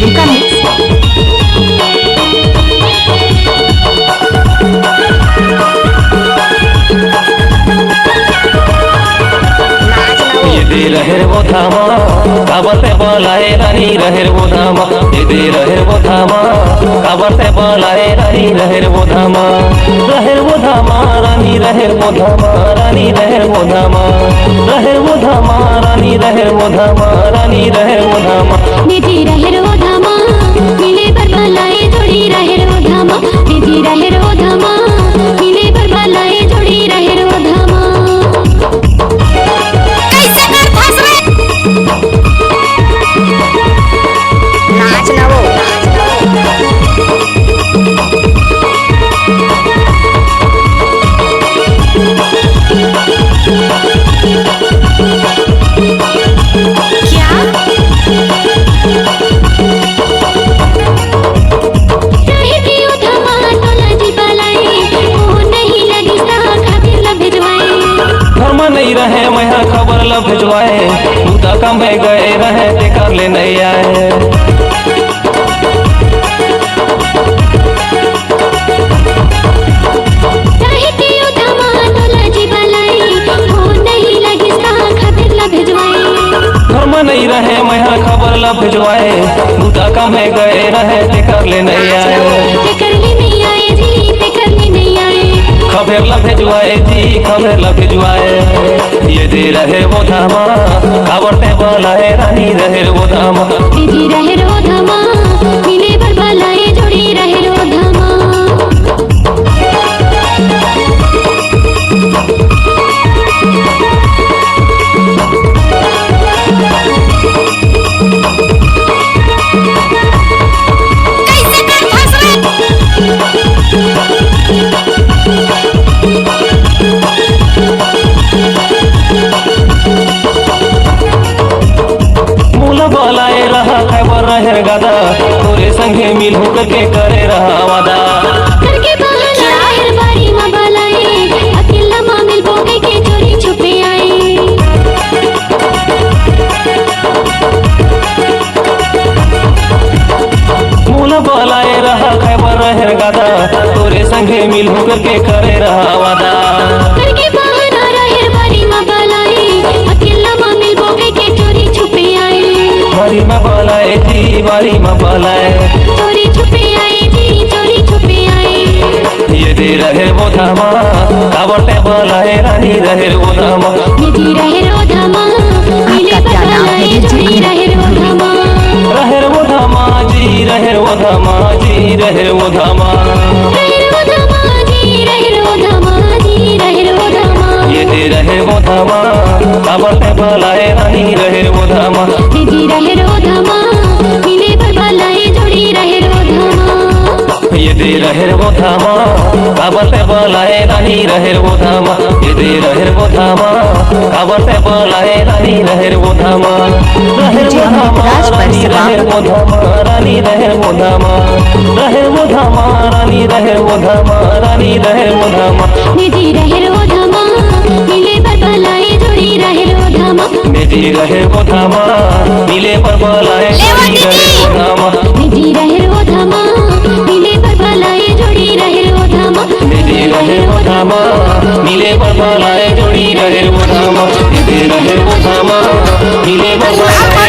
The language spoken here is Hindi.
गुड्डू का मिक्स। ये रहेर वो धामा काबरते बोलाए रानी रहेर वो धामा ये रहेर वो धामा काबरते बोलाए रानी रहेर वो धामा रहेर वो धामा रानी रहेर वो धामा रानी रहेर वो धामा रहेर वो धामा रानी रहेर वो धामा रानी रहेर वो धामा निधि रहेर वो धामा मिले पर भलाए जोड़ी रहेर वो धामा निधि रहेर वो धामा मिले पर भलाए जोड़ी रहेर वो धामा। नाच ना वो नहीं रहे मैं खबर ला भिजवाए दूता कम गए रहे ते कर ले नहीं आए नहीं रहे मैं खबर ला भिजवाए दूता कम गए रहे ते कर ले नहीं आए खबर ला भिजवाए जी खबर ला भिजवाए ये दे रहे वो धामा काबरते बोलाए रानी रहे वो धामा निधि रहेर वो धामा मिले पर भलाए जोड़ी रहेर वो धामा। बोलाए रहा खबर रहे गदा तोरे संगे मिल होकर के करे रहा वादा करके बहाना रहेर बारी में भलाए अकेला मां मिल बोगे के चोरी छुपे आए मूला बोलाए रहा खबर रहे गदा तोरे संगे मिल होकर के करे रहा वादा करके बहाना रहेर बारी में भलाए अकेला मां मिल बोगे के चोरी छुपे आए बारी में बोलाए जी बारी में बोलाए चोरी छुपे आए जी चोरी छुपे आए ये दे रहे वो धामा काबरते बोलाए रानी रहे वो धामा निधि रहेर वो धामा मिले पर भलाए जोड़ी रहेर वो धामा रहेर वो धामा जी रहेर वो धामा जी रहेर वो धामा रहेर वो धामा जी रहेर वो धामा जी रहेर वो धामा ये दे रहे वो धामा काबरते बोलाए रानी रहे वो धामा निधि रहेर वो धामा मिले पर भलाए जोड़ी रहेर वो धामा ये दे रहेर वो धामा काबरते बोलाए रानी रहे वो धामा ये दे रहेर वो धामा काबरते बोलाए रानी रहे वो धामा रहेर वो धामा रानी रहे वो धामा रानी रहे वो धामा रहेर वो धामा रानी रहे वो धामा रानी रहे वो धामा निधि रहेर वो धामा मिले पर भलाए जोड़ी रहेर वो धामा निधि रहे वो धामा मिले पर बोलाए जोड़ी रहे वो धामा निधि रहेर वो धामा मिले पर भलाए जोड़ी रहेर वो धामा निधि रहे वो धामा मिले पर बोलाए जोड़ी रहे वो धामा निधि रहे वो धामा मिले पर बोलाए